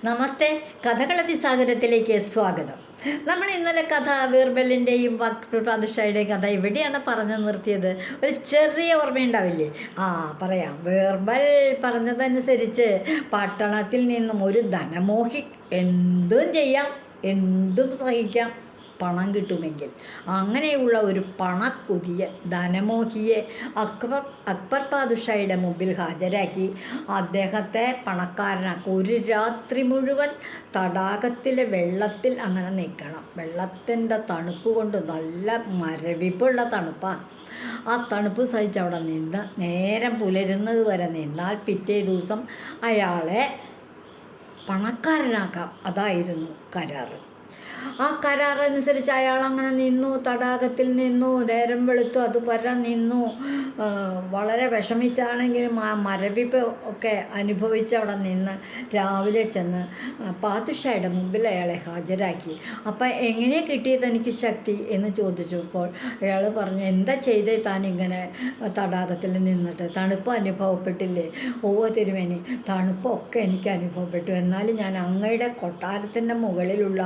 നമസ്തേ, കഥകളതിസാഗരത്തിലേക്ക് സ്വാഗതം. നമ്മൾ ഇന്നലെ കഥ ബീർബലിൻ്റെയും പാദുഷായുടെയും കഥ ഇവിടെയാണ് പറഞ്ഞു നിർത്തിയത്. ഒരു ചെറിയ ഓർമ്മയുണ്ടാവില്ലേ? പറയാം. ബീർബൽ പറഞ്ഞതനുസരിച്ച് പട്ടണത്തിൽ നിന്നും ഒരു ധനമോഹി എന്തും ചെയ്യാം, എന്തും സഹിക്കാം, പണം കിട്ടുമെങ്കിൽ. അങ്ങനെയുള്ള ഒരു പണക്കുതിയ ധനമോഹിയെ അക്ബർ പാദുഷായുടെ മുമ്പിൽ ഹാജരാക്കി അദ്ദേഹത്തെ പണക്കാരനാക്കി ഒരു രാത്രി മുഴുവൻ തടാകത്തിലെ വെള്ളത്തിൽ അങ്ങനെ നിൽക്കണം. വെള്ളത്തിൻ്റെ തണുപ്പ് കൊണ്ട് നല്ല മരവിപ്പുള്ള തണുപ്പാണ്. ആ തണുപ്പ് സഹിച്ച് അവിടെ നിന്ന് നേരം പുലരുന്നത് വരെ നിന്നാൽ പിറ്റേ ദിവസം അയാളെ പണക്കാരനാക്കാം. അതായിരുന്നു കരാറ്. ആ കരാറനുസരിച്ച് അയാൾ അങ്ങനെ നിന്നു, തടാകത്തിൽ നിന്നു, നേരം വെളുത്തു, അതുവരെ നിന്നു. വളരെ വിഷമിച്ചാണെങ്കിലും ആ മരവിപ്പ് ഒക്കെ അനുഭവിച്ച് അവിടെ നിന്ന് രാവിലെ ചെന്ന് പാദുഷായുടെ മുമ്പിൽ അയാളെ ഹാജരാക്കി. അപ്പം എങ്ങനെ കിട്ടിയത് എനിക്ക് ശക്തി എന്ന് ചോദിച്ചപ്പോൾ അയാൾ പറഞ്ഞു, എന്താ ചെയ്തേ താൻ ഇങ്ങനെ തടാകത്തിൽ നിന്നിട്ട്? തണുപ്പ് അനുഭവപ്പെട്ടില്ലേ? തിരുമേനി, തണുപ്പൊക്കെ എനിക്ക് അനുഭവപ്പെട്ടു. എന്നാലും ഞാൻ അങ്ങയുടെ കൊട്ടാരത്തിൻ്റെ മുകളിലുള്ള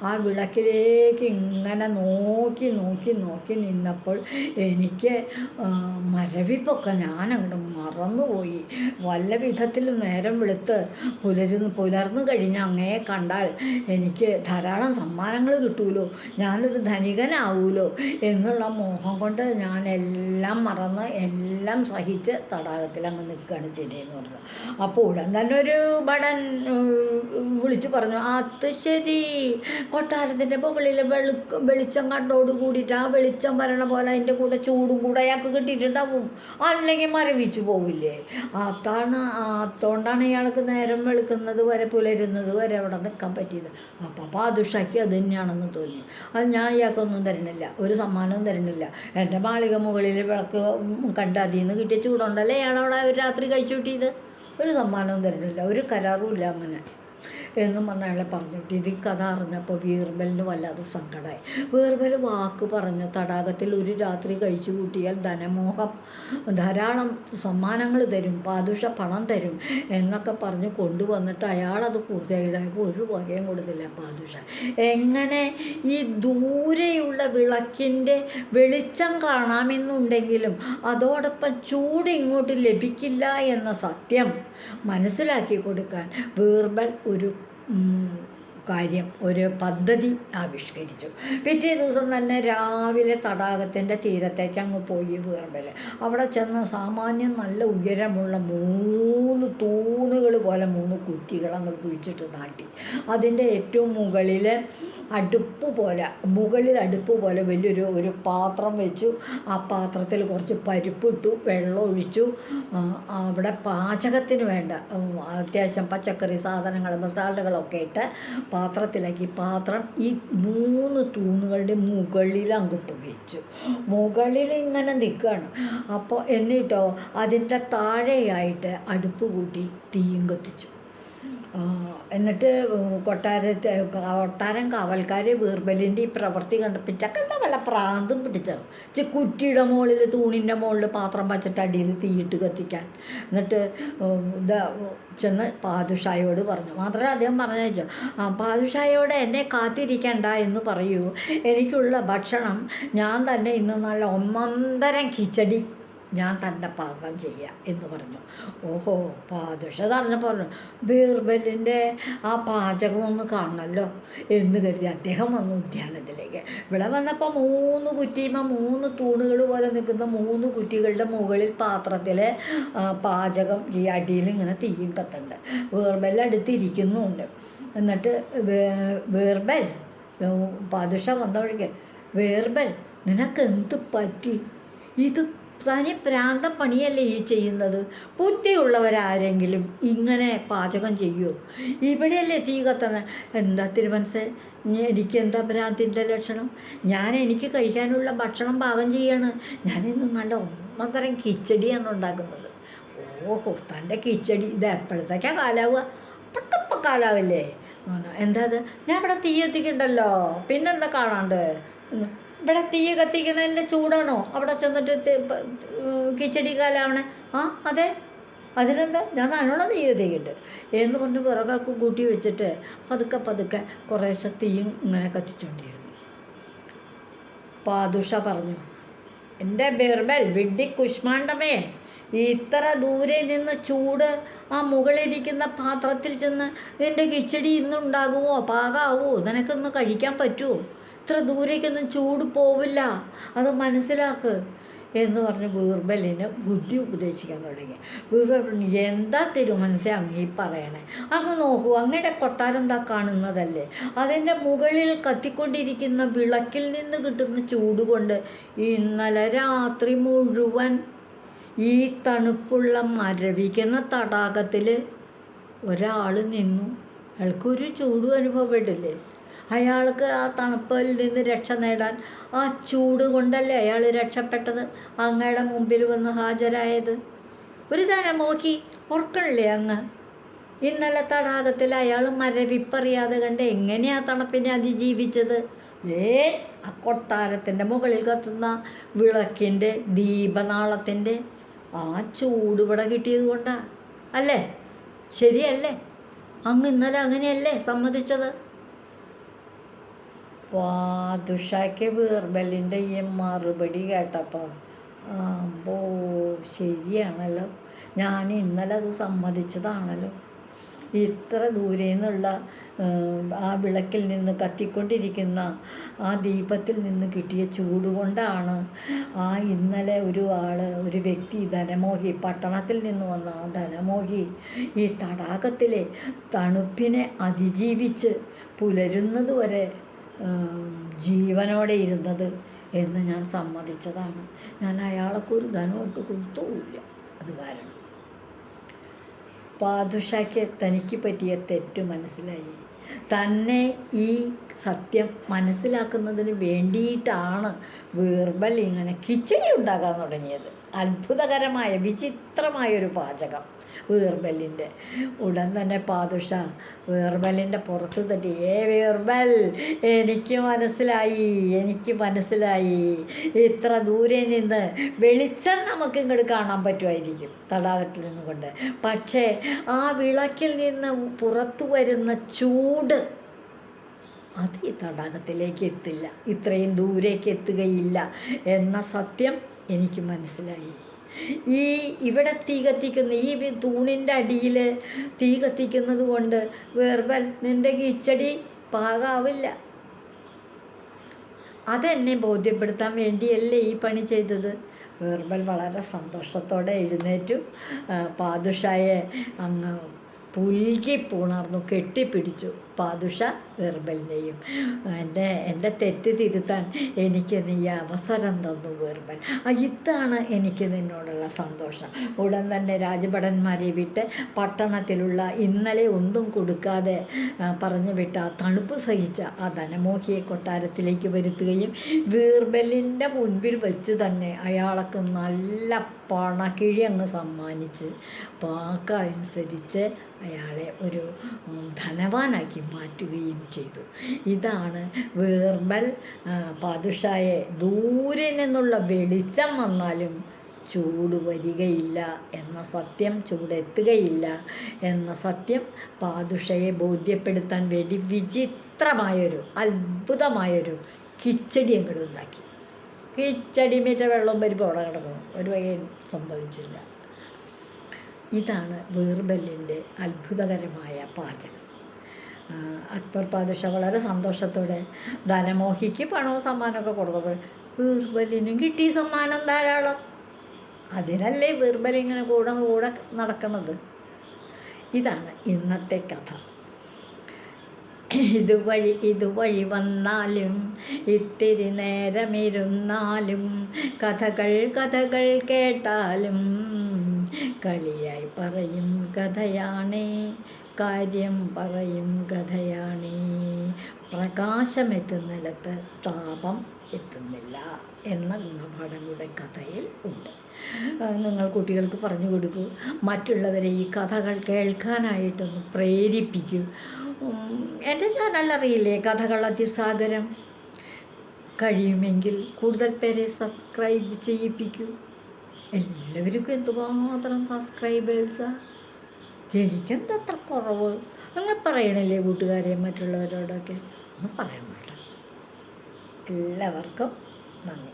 ആ വിളക്കിലേക്ക് ഇങ്ങനെ നോക്കി നോക്കി നോക്കി നിന്നപ്പോൾ എനിക്ക് മരവിപ്പൊക്കെ ഞാനങ്ങോട്ട് മറന്നുപോയി. വല്ല വിധത്തിലും നേരം വെളുത്ത് പുലർന്നു കഴിഞ്ഞ് അങ്ങയെ കണ്ടാൽ എനിക്ക് ധാരാളം സമ്മാനങ്ങൾ കിട്ടുമല്ലോ, ഞാനൊരു ധനികനാവൂലോ എന്നുള്ള മോഹം കൊണ്ട് ഞാൻ എല്ലാം മറന്ന് എല്ലാം സഹിച്ച് തടാകത്തിൽ അങ്ങ് നിൽക്കുകയാണ് ശരിയെന്ന് പറഞ്ഞു. അപ്പോൾ ഉടൻ തന്നെ ഒരു ഭടൻ വിളിച്ചു പറഞ്ഞു, അത് ശരി, കൊട്ടാരത്തിൻ്റെ മുകളിൽ വെളിച്ചം കണ്ടോട് കൂടിയിട്ട് ആ വെളിച്ചം വരണ പോലെ അതിൻ്റെ കൂടെ ചൂടും കൂടെ അയാൾക്ക് കിട്ടിയിട്ടുണ്ടാവും, അല്ലെങ്കിൽ മരവിച്ചു പോവില്ലേ? അതുകൊണ്ടാണ് ഇയാൾക്ക് നേരം വെളുക്കുന്നത് വരെ പുലരുന്നത് വരെ അവിടെ നിൽക്കാൻ പറ്റിയത്. അപ്പം പാദുഷയ്ക്ക് അത് തന്നെയാണെന്ന് തോന്നി. അത് ഞാൻ ഇയാൾക്കൊന്നും തരണില്ല, ഒരു സമ്മാനവും തരണില്ല. എൻ്റെ മാളിക മുകളിൽ വിളക്ക് കണ്ട് അതിൽ നിന്ന് കിട്ടിയ ചൂടുണ്ടല്ലേ ഇയാളവിടെ ഒരു രാത്രി കഴിച്ചു കിട്ടിയത്. ഒരു സമ്മാനവും തരണില്ല, ഒരു കരാറും ഇല്ല അങ്ങനെ എന്നും പറഞ്ഞ അയാളെ പറഞ്ഞിട്ട് ഇത് കഥ അറിഞ്ഞപ്പോൾ ബീർബലിന് വല്ലാതെ സങ്കടമായി. ബീർബൽ വാക്ക് പറഞ്ഞ് തടാകത്തിൽ ഒരു രാത്രി കഴിച്ചു കൂട്ടിയാൽ ധനമോഹം ധാരാളം സമ്മാനങ്ങൾ തരും, പാദുഷ പണം തരും എന്നൊക്കെ പറഞ്ഞ് കൊണ്ടുവന്നിട്ട് അയാളത് പൂർത്തിയാക്കിയപ്പോൾ ഒരു വകയും കൊടുത്തില്ല പാദുഷ. എങ്ങനെ ഈ ദൂരെയുള്ള വിളക്കിൻ്റെ വെളിച്ചം കാണാമെന്നുണ്ടെങ്കിലും അതോടൊപ്പം ചൂട് ഇങ്ങോട്ട് ലഭിക്കില്ല എന്ന സത്യം മനസ്സിലാക്കി കൊടുക്കാൻ ബീർബൽ ഒരു ഒരു പദ്ധതി ആവിഷ്കരിച്ചു. പിറ്റേ ദിവസം തന്നെ രാവിലെ തടാകത്തിൻ്റെ തീരത്തേക്ക് അങ്ങ് പോയി ബീർബൽ. അവിടെ ചെന്ന് സാമാന്യം നല്ല ഉയരമുള്ള 3 തൂണുകൾ പോലെ 3 കുറ്റികൾ അങ്ങ് കുഴിച്ചിട്ട് നാട്ടി. അതിൻ്റെ ഏറ്റവും മുകളിൽ അടുപ്പ് പോലെ വലിയൊരു പാത്രം വെച്ചു. ആ പാത്രത്തിൽ കുറച്ച് പരിപ്പിട്ടു, വെള്ളം ഒഴിച്ചു. അവിടെ പാചകത്തിന് വേണ്ട അത്യാവശ്യം പച്ചക്കറി സാധനങ്ങൾ, മസാലകളൊക്കെ ഇട്ട് പാത്രത്തിലാക്കി. പാത്രം ഈ 3 തൂണുകളുടെ മുകളിൽ അങ്ങോട്ട് വെച്ചു. മുകളിൽ ഇങ്ങനെ നിൽക്കുകയാണ്. അപ്പോൾ എന്നിട്ടോ അതിൻ്റെ താഴെയായിട്ട് അടുപ്പ് കൂട്ടി തീയും കത്തിച്ചു. എന്നിട്ട് കൊട്ടാരം കാവൽക്കാർ ബീർബലിൻ്റെ ഈ പ്രവൃത്തി കണ്ടപ്പോൾ ചക്കണ്ട വല്ല പ്രാന്തും പിടിച്ചത്. കുറ്റിയുടെ മുകളിൽ തൂണിൻ്റെ മുകളിൽ പാത്രം വച്ചിട്ട് അടിയിൽ തീയിട്ട് കത്തിക്കാൻ. എന്നിട്ട് ചെന്ന് പാദുഷായോട് പറഞ്ഞു. മാത്രമല്ല അദ്ദേഹം പറഞ്ഞു, പാദുഷായോട് എന്നെ കാത്തിരിക്കണ്ട എന്ന് പറയൂ, എനിക്കുള്ള ഭക്ഷണം ഞാൻ തന്നെ ഇന്ന് നല്ല ഒന്നൊന്നരം കിച്ചടി ഞാൻ തന്നെ പാകം ചെയ്യാം എന്ന് പറഞ്ഞു. പാദുഷ പറഞ്ഞപ്പോൾ പറഞ്ഞു, ബീർബലിൻ്റെ ആ പാചകം ഒന്ന് കാണണമല്ലോ എന്ന് കരുതി അദ്ദേഹം വന്നു ഉദ്യാനത്തിലേക്ക്. ഇവിടെ വന്നപ്പോൾ 3 കുറ്റിയുമ്പോൾ 3 തൂണുകൾ പോലെ നിൽക്കുന്ന 3 കുറ്റികളുടെ മുകളിൽ പാത്രത്തിൽ പാചകം ഈ അടിയിൽ ഇങ്ങനെ തീയും കത്തുണ്ട്. ബീർബൽ അടുത്തിരിക്കുന്നുണ്ട്. എന്നിട്ട് ബീർബൽ പാദുഷ വന്ന വഴിക്ക്, ബീർബൽ നിനക്ക് എന്ത് പറ്റി? ഇത് തനി പ്രാന്തം പണിയല്ലേ ഈ ചെയ്യുന്നത്? ബുദ്ധിയുള്ളവരാരെങ്കിലും ഇങ്ങനെ പാചകം ചെയ്യുമോ? ഇവിടെയല്ലേ തീ കത്തണ? എന്താ തിരുമനസ്സേ, എനിക്കെന്താ ഭ്രാന്തിൻ്റെ ലക്ഷണം? എനിക്ക് കഴിക്കാനുള്ള ഭക്ഷണം പാകം ചെയ്യാണ്. ഞാനിന്ന് നല്ല ഒന്നതരം കിച്ചടിയാണ് ഉണ്ടാക്കുന്നത്. തൻ്റെ കിച്ചടി ഇത് എപ്പോഴത്തേക്കാണ് കാലാവുക? തക്കപ്പം കാലാവല്ലേ? എന്താ അത്? ഞാൻ ഇവിടെ തീ എത്തിക്കണ്ടല്ലോ, പിന്നെന്താ കാണാണ്ട്? ഇവിടെ തീ കത്തിക്കണതിൻ്റെ ചൂടാണോ അവിടെ ചെന്നിട്ട് കിച്ചടി കാലാവണേ? അതെ, അതിനെന്താ, ഞാൻ നല്ലോണം നെയ്യ് തേക്കുന്നുണ്ട് എന്ന് പറഞ്ഞ് വിറകൊക്കെ കൂട്ടി വെച്ചിട്ട് പതുക്കെ പതുക്കെ കുറേശ്ശെ തീയും ഇങ്ങനെ കത്തിച്ചുകൊണ്ടിരുന്നു. പാദുഷ പറഞ്ഞു, എൻ്റെ ബിർബൽ വിഡ്ഢി കുഷ്മാണ്ഡമേ, ഇത്ര ദൂരെ നിന്ന് ചൂട് ആ മുകളിലിരിക്കുന്ന പാത്രത്തിൽ ചെന്ന് നിൻ്റെ കിച്ചടി ഇന്നുണ്ടാകുമോ, പാകാവോ, നിനക്കൊന്ന് കഴിക്കാൻ പറ്റുമോ? ഇത്ര ദൂരേക്കൊന്നും ചൂട് പോവില്ല, അത് മനസ്സിലാക്ക് എന്ന് പറഞ്ഞ് ബീർബലിന് ബുദ്ധി ഉപദേശിക്കാൻ തുടങ്ങി. ബീർബൽ പറഞ്ഞു, എന്താ തിരുമനസ്സേ അങ്ങീ പറയണേ? അങ്ങ് നോക്കൂ, അങ്ങയുടെ കൊട്ടാരം എന്താ കാണുന്നതല്ലേ? അതിൻ്റെ മുകളിൽ കത്തിക്കൊണ്ടിരിക്കുന്ന വിളക്കിൽ നിന്ന് കിട്ടുന്ന ചൂട് കൊണ്ട് ഇന്നലെ രാത്രി മുഴുവൻ ഈ തണുപ്പുള്ള മരവിക്കുന്ന തടാകത്തിൽ ഒരാൾ നിന്നു. അയാൾക്കൊരു ചൂടും അനുഭവപ്പെട്ടില്ലേ? അയാൾക്ക് ആ തണുപ്പിൽ നിന്ന് രക്ഷ നേടാൻ ആ ചൂട് കൊണ്ടല്ലേ അയാൾ രക്ഷപ്പെട്ടത്, അങ്ങയുടെ മുമ്പിൽ വന്ന് ഹാജരായത്. ഒരു ധനമോഹി ഓർക്കണില്ലേ അങ്ങ്? ഇന്നലെ തടാകത്തിൽ അയാൾ മരവിപ്പറിയാതെ കണ്ട് എങ്ങനെയാ തണുപ്പിനെ അതിജീവിച്ചത്? ആ കൊട്ടാരത്തിൻ്റെ മുകളിൽ കത്തുന്ന വിളക്കിൻ്റെ ദീപനാളത്തിൻ്റെ ആ ചൂട് ഇവിടെ കിട്ടിയത് കൊണ്ടാ അല്ലേ? ശരിയല്ലേ? അങ്ങ് ഇന്നലെ അങ്ങനെയല്ലേ സമ്മതിച്ചത്? പാദുഷയ്ക്ക് ബീർബലിൻ്റെ ഈ മറുപടി കേട്ടപ്പോൾ അമ്പോ, ശരിയാണല്ലോ, ഞാൻ ഇന്നലെ അത് സമ്മതിച്ചതാണല്ലോ. ഇത്ര ദൂരെ നിന്നുള്ള ആ വിളക്കിൽ നിന്ന് കത്തിക്കൊണ്ടിരിക്കുന്ന ആ ദീപത്തിൽ നിന്ന് കിട്ടിയ ചൂട് കൊണ്ടാണ് ഇന്നലെ ഒരു വ്യക്തി, ധനമോഹി, പട്ടണത്തിൽ നിന്ന് വന്ന ആ ധനമോഹി ഈ തടാകത്തിലെ തണുപ്പിനെ അതിജീവിച്ച് പുലരുന്നത് വരെ ജീവനോടെ ഇരുന്നത് എന്ന് ഞാൻ സമ്മതിച്ചതാണ്. ഞാൻ അയാൾക്കൊരു ധനമൊട്ട് കൊടുത്തുമില്ല. അത് കാരണം പാദുഷയ്ക്ക് തനിക്ക് പറ്റിയ തെറ്റ് മനസ്സിലായി. തന്നെ ഈ സത്യം മനസ്സിലാക്കുന്നതിന് വേണ്ടിയിട്ടാണ് ബീർബൽ ഇങ്ങനെ കിച്ചടി ഉണ്ടാക്കാൻ തുടങ്ങിയത്. അത്ഭുതകരമായ വിചിത്രമായൊരു പാചകം ബീർബലിൻ്റെ. ഉടൻ തന്നെ പാദുഷ ബീർബലിൻ്റെ പുറത്ത് തട്ടി, ബീർബൽ, എനിക്ക് മനസ്സിലായി, ഇത്ര ദൂരെ നിന്ന് വെളിച്ചം നമുക്ക് ഇങ്ങോട്ട് കാണാൻ പറ്റുമായിരിക്കും തടാകത്തിൽ നിന്നുകൊണ്ട്, പക്ഷേ ആ വിളക്കിൽ നിന്ന് പുറത്തു വരുന്ന ചൂട് അത് ഈ തടാകത്തിലേക്ക് എത്തില്ല, ഇത്രയും ദൂരേക്ക് എത്തുകയില്ല എന്ന സത്യം എനിക്ക് മനസ്സിലായി. ഇവിടെ തീ കത്തിക്കുന്ന ഈ തൂണിൻ്റെ അടിയിൽ തീ കത്തിക്കുന്നത് കൊണ്ട് ബീർബൽ, നിൻ്റെ കിച്ചടി പാകാവില്ല. അതെന്നെ ബോധ്യപ്പെടുത്താൻ വേണ്ടിയല്ലേ ഈ പണി ചെയ്തത്. ബീർബൽ വളരെ സന്തോഷത്തോടെ എഴുന്നേറ്റു പാദുഷയെ അങ്ങ് പുൽകി പുണർന്നു കെട്ടിപ്പിടിച്ചു. പാദുഷ ബീർബലിനെയും, എൻ്റെ തെറ്റ് തിരുത്താൻ എനിക്ക് നീ അവസരം തന്നു ബീർബൽ, ഇതാണ് എനിക്ക് നിന്നോടുള്ള സന്തോഷം. ഉടൻ തന്നെ രാജഭടന്മാരെ വിട്ട് പട്ടണത്തിലുള്ള ഇന്നലെ ഒന്നും കൊടുക്കാതെ പറഞ്ഞു വിട്ട തണുപ്പ് സഹിച്ച ആ ധനമോഹിയെ കൊട്ടാരത്തിലേക്ക് വരുത്തുകയും ബീർബലിൻ്റെ മുൻപിൽ വെച്ച് തന്നെ അയാൾക്ക് നല്ല പണക്കിഴി അങ്ങ് സമ്മാനിച്ച് വാക്കനുസരിച്ച് അയാളെ ഒരു ധനവാനാക്കി മാറ്റുകയും ചെയ്തു. ഇതാണ് ബീർബൽ പാദുഷയെ ദൂരെ നിന്നുള്ള വെളിച്ചം വന്നാലും ചൂട് വരികയില്ല എന്ന സത്യം, ചൂടെത്തുകയില്ല എന്ന സത്യം പാദുഷയെ ബോധ്യപ്പെടുത്താൻ വേണ്ടി വിചിത്രമായൊരു അത്ഭുതമായൊരു കിച്ചടി അങ്ങോട്ട് ഉണ്ടാക്കി. കിച്ചടി മീറ്റ വെള്ളം പരിപ്പ് അവിടെ കിടക്കുന്നു, ഒരു വകയും സംഭവിച്ചില്ല. ഇതാണ് ബീർബലിൻ്റെ അത്ഭുതകരമായ പാചകം. അക്ബർ പാദുഷ വളരെ സന്തോഷത്തോടെ ധനമോഹിക്ക് പണവും സമ്മാനമൊക്കെ കൊടുത്തപ്പോൾ ബീർബലിനും കിട്ടി സമ്മാനം ധാരാളം. അതിനല്ലേ ബീർബൽ ഇങ്ങനെ കൂടെ നടക്കുന്നത്. ഇതാണ് ഇന്നത്തെ കഥ. ഇതുവഴി വന്നാലും ഇത്തിരി നേരമിരുന്നാലും കഥകൾ കേട്ടാലും കളിയായി പറയും കഥയാണേ, കാര്യം പറയും കഥയാണേ. പ്രകാശമെത്തുന്നിടത്ത് താപം എത്തുന്നില്ല എന്ന ഗുണപാഠം കൂടെ കഥയിൽ ഉണ്ട്. നിങ്ങൾ കുട്ടികൾക്ക് പറഞ്ഞു കൊടുക്കൂ, മറ്റുള്ളവരെ ഈ കഥകൾ കേൾക്കാനായിട്ടൊന്ന് പ്രേരിപ്പിക്കൂ. എൻ്റെ ചാനൽ അറിയില്ലേ, കഥകൾ അതിസാഗരം. കഴിയുമെങ്കിൽ കൂടുതൽ പേരെ സബ്സ്ക്രൈബ് ചെയ്യിപ്പിക്കൂ. എല്ലാവർക്കും എന്തുമാത്രം സബ്സ്ക്രൈബേഴ്സാണ്, എനിക്കെന്താ അത്ര കുറവ്? അങ്ങനെ പറയണില്ലേ കൂട്ടുകാരെയും മറ്റുള്ളവരോടൊക്കെ? ഒന്ന് പറയണം കേട്ടോ. എല്ലാവർക്കും നന്ദി.